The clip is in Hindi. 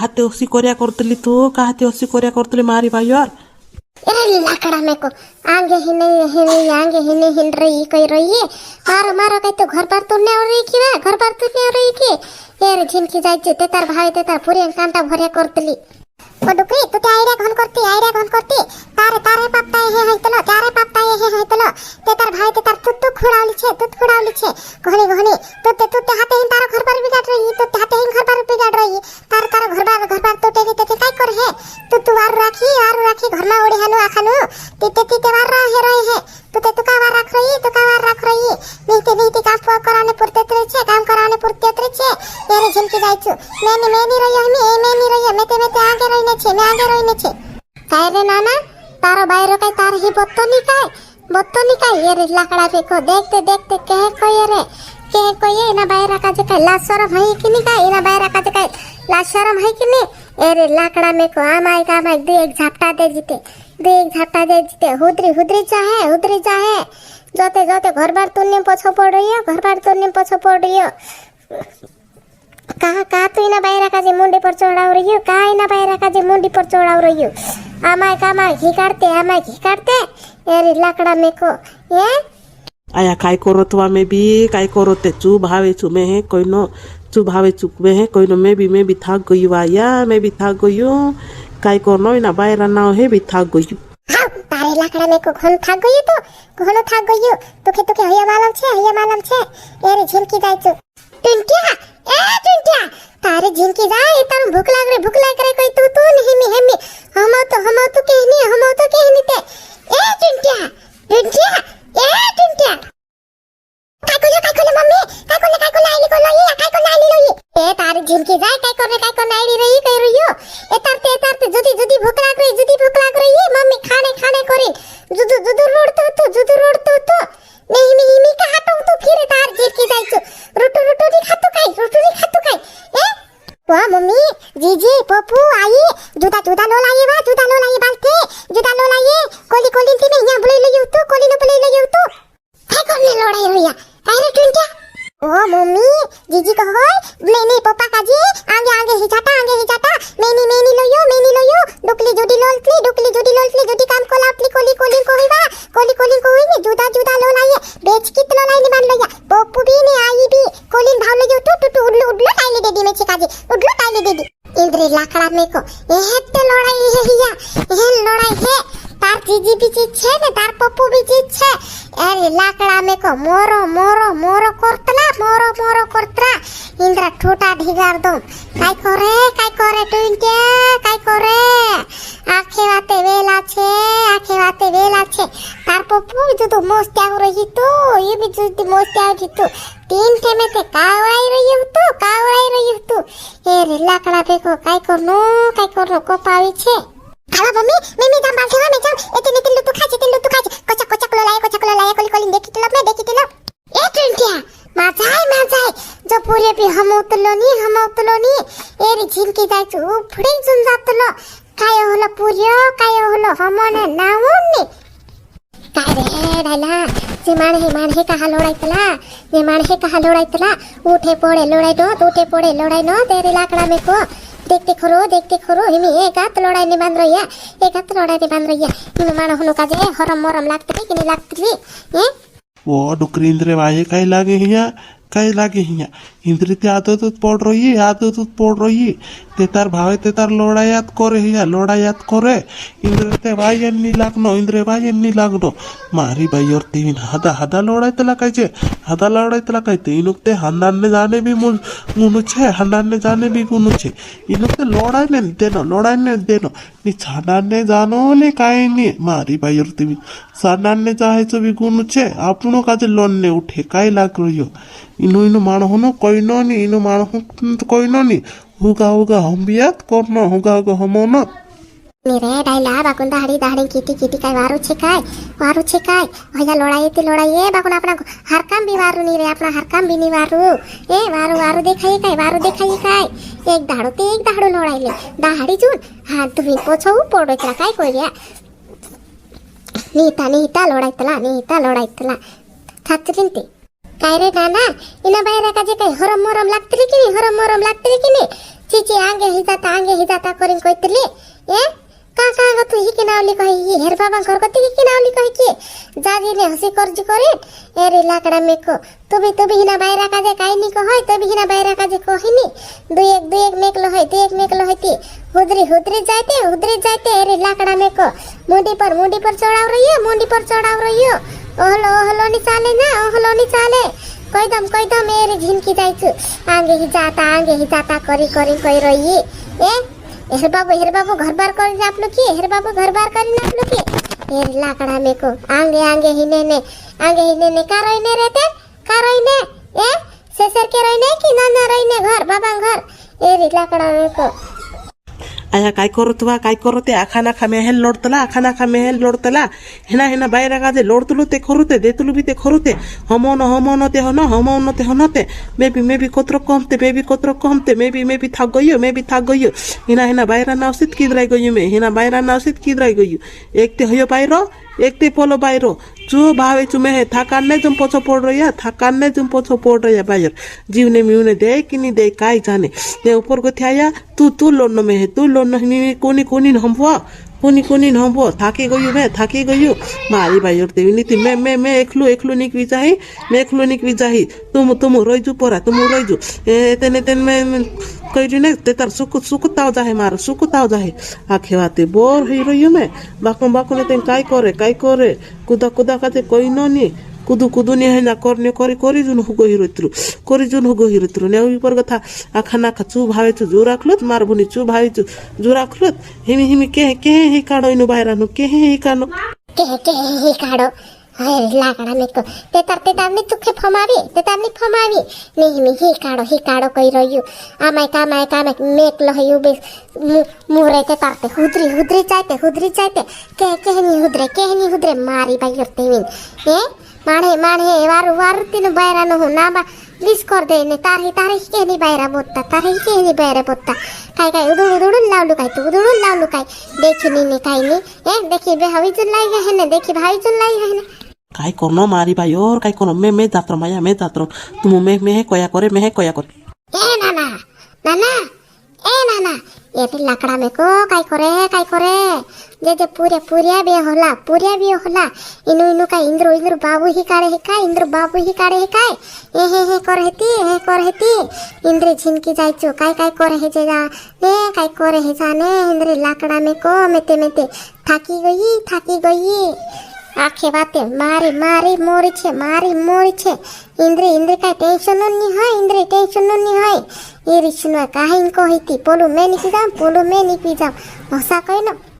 काहते ओसी कोरिया करतली तू काहते ओसी कोरिया करतली मारी भाईयार अरे लाकड़ा में को आगे ही नहीं आगे ही नहीं हिल रही कोई रही है मारो मारो कहीं तो घर पर तुरने हो रही की ना घर पर तुरने हो रही की यार झिनकी जायचे ते तार भाई ते तार पुरी कांटा भरिया करतली ओ डुकरी तू ते आयडिया घन करती तारे तारे पापता हे हायतलो तारे पापता हे हायतलो ते तार भाई ते तार तुत्तू खुडावली छे घणी तू ते हाते हिन तारो घर पर बिगाड़ रही तू ते हाते हिन घर पर बिगाड़ रही तार घर पर तू ते काय कर है तू वार राखी घर में ओडी हानु आखानु ते वार रहे है तू का वार राख रही नहीं ते काम कराने पुरते त्रे छे यारे झलकी जायछु मैं आगे रहीने छे काय रे नाना तारो बायरो काय तार ही बत्तनी काय यारे लाकड़ा फेको देखते कहे कोई ना बायरा का जे काय लाज शरम है कि नहीं काय ना बायरा का जे काय लाज शरम है कि नहीं अरे लाकड़ा में को आमाय दे एक झापटा दे जीते हुदरी चाहे जोते घर बार तुन्ने पछो पड़ रही हो कहा तू इना बायरा का जे मुंडी पर चढ़ाव रही हो कहा इना बायरा का जे मुंडी पर चढ़ाव रही हो आमाय घी काटते अरे लाकड़ा में को ये आया काय करोतवा में भी काय करोते चू भावे चू में है कोई नो चू भावे चुक में है कोई नो मैं भी थक गई वाया मैं भी थक गई हूँ काय करनो इना बायरा ना है भी थक गई हाँ तारे लाकड़ा में को घन थक गई तो तुके हया मालम छे एरे झिनकी जाय छु टुंटिया तारे झिनकी जाय तार भूख लाग रे कोई तू नहीं मी हम तो कहनी ते ए टुंटिया काय कोले मम्मी काय को लाइली लो ए तारे झिनकी जाय काय को नाइडी रही कह रही हो ए तारते जुदी भूख लाग रही है मम्मी खाने करे जुदू रोड तो नहीं मी कहा तो फिर तार झिनकी जाय छु रोटू दी खातू काय ए वाह मम्मी जीजी पप्पू आई जुदा लो लाइए बालते जुदा लो लाइए कोली की नहीं बुलाई लई तू कोली न बुलाई लई तू काय करने लड़ाई रहिया काय रे टुंटिया ओ मम्मी जीजी को होय नहीं पप्पा का जी आगे ही जाता मेनी लोयो डुकली जोडी लोलतली जोडी काम को लापली कोली को होई ने जुदा लो लाइए बेच कित लो लाइनी मान लइया पप्पू भी ने आई भी कोलिन भाव लइयो टू उडलो टाइले दे दी में छिकाजी उडलो टाइले दे दी इंद्री लाकड़ा में को एहते लड़ाई है हिया एहन लड़ाई है तार जीजी भी चीज छे ने तार पप्पू भी चीज छे अरे लाकड़ा में को मोरो करतला इंद्रा ठोटा ढिगार दो काय करे टुंटिया काय करे आखे वाते वेला छे तार पप्पू जो तो मस्त आ रही तो ये भी जो मस्त आ रही तो तीन टे में ते कावड़ाई रही हो तो अरे लाकड़ा पे को काय करनो को पावी छे खाला मम्मी मैं जाम बाल में जाम एते तिल्लू तू खाचे कोचा कोलो लाए कोली देखितलो ए टुंटिया माजाय जो पूरे भी हम उतलो नी एरी झिनकी जाय छु उफडी जुन जातलो काय होलो हमने नावनी काय रे डाला जे माणहे कहा लोड़ाइतला उठे पड़े लोड़ाई नो तेरे लाकड़ा में को देखते खरो हिमी एक हाथ लोड़ाई ने बांध रही है हिमी मानो हुनु काजे हरम लागतली कि नहीं लागतली हैं वो डुकरी इंद्रे वाये काय लागे हिया इंद्री ते आदत पड़ रही है ते तार भावे ते तार लोड़ायात करे इंद्रे वाये नी लागनो मारी भाई और तीन हदा लोड़ायतला काय इनुकते हंदाने जाने भी गुनु छे इनुकते लोड़ाने देनो नी छाड़ाने जानो ने काय नी मारी भाई और तीन छाड़ाने चाहे तो भी गुनु छे आपनो काजे लोन ने उठे काय लाग रही हो इनु मानो होनो कोई नो नी हुगा हम बियात करनो हुगा हमोनो मेरे डायला बाकुन दाढ़ी किटी काय वारू छे काय भैया लोड़ाई बाकुन अपना हर काम भी वारू नी रे अपना हर काम भी नी वारू ए वारू देखाई काय एक दाढ़ो लोड़ाई ले दाढ़ी जुन हां तुम्ही पोछो पड़ोतला काय कोरिया नीता लोड़ाइतला काय रे नाना इना बायरा का जे काय हरम मरम लागतली की नहीं चीची आंगे ही जाता करिन कोइतले ए का गतो ही के नावली कहि ये हेर बाबा घर कति के नावली कहि के जाजी ने हसी करजी करे एरे लाकड़ा मेको तबे हिना बायरा काजे काई नी कहय तबे हिना बायरा काजे कहिनी दुई एक मेकलो है ती हुदरी जाते एरे लाकड़ा मेको मुंडी पर चढ़ाव रही हो ओहलो नी चाले कई दम एरे झिनकी जाइछु आंगे ही जाता करी कहि रही ए हेर बाबू घर बार करिन आप लोग की हेर लाकड़ा में को आंगे ही ने का रहीने ए सेसर के रहीने कि ना रहीने घर बाबा घर एरी लाकड़ा में को आया काय करते आखाना खा मेहल लोडतला हेना बायरा काजे लोडतलु ते खरुते देतलु भी ते खरुते हमोन ते हनते मेबी कोत्र कमते मेबी थाक गयो हेना बायरा नावसित किद्राय गयो में हेना बायरा नावसित किद्राय गयो एक ते हयो बायरो एक ते पोलो बायरो चू भावे चू में थाकाने जुम पोछो पोड़ रया बायर जीवने मिवने दे कि नहीं दे काय जाने ने ऊपर को थ्याया तू लोन में है तू लोन कोनी हमबो थाकी गयो मारी बायर देवी नीति मैं एकलू निकवी जाही तुम रोइजु पोरा तुम रोइजु तेन में कइरी ने ते तार सुकुताव जाहे आखे वाते बोर ही रहियो में बाको ने तेन काय करे कुदा काते कोई ननी कुदु ने हेना करने करी जुन हुगो हिरत्रु ने ऊपर कथा आखाना खचु भावे छु जुराखलत मारबुनी छु भावे छु जुराखलत हिमी के हे काडो इनु बायरानु के हे कानो के हे काडो हाय लाकड़ा में को तेतार ने तुखे फमावी नहीं ही काडो कहि रहियो आमाय का मेक लहयु बे मुरे ते तारते हुद्री चाहते केहनी हुद्रे मारी बायरते मिन ए माणे वार तीन बायरा न हो ना बा लिस कर दे ने तार ही केहनी बायरा बोत्ता काय उडुडुन लावलु काय देखि नी काय नी ए देखि बे हवी जुन लाई है ने देखि भाई जुन लाई है ने काय करनो मारी भाई और काय करनो मैं जात्रम तुम मैं कोया करे ए नाना ये लाकड़ा में को काय करे जे पूरिया भी होला इनु का इंद्र बाबू ही काड़े है काय हे करहेती इंद्र झिनकी जाइचो काय करे है जे काय करे है जाने इंद्र लाकड़ा में को मेते थाकी गई आखे बाते मारी मोरी छे इंद्र का टेंशन नहीं है ये रिशुना काहे इनको हिती पोलो में निपी जाम हसा कइनो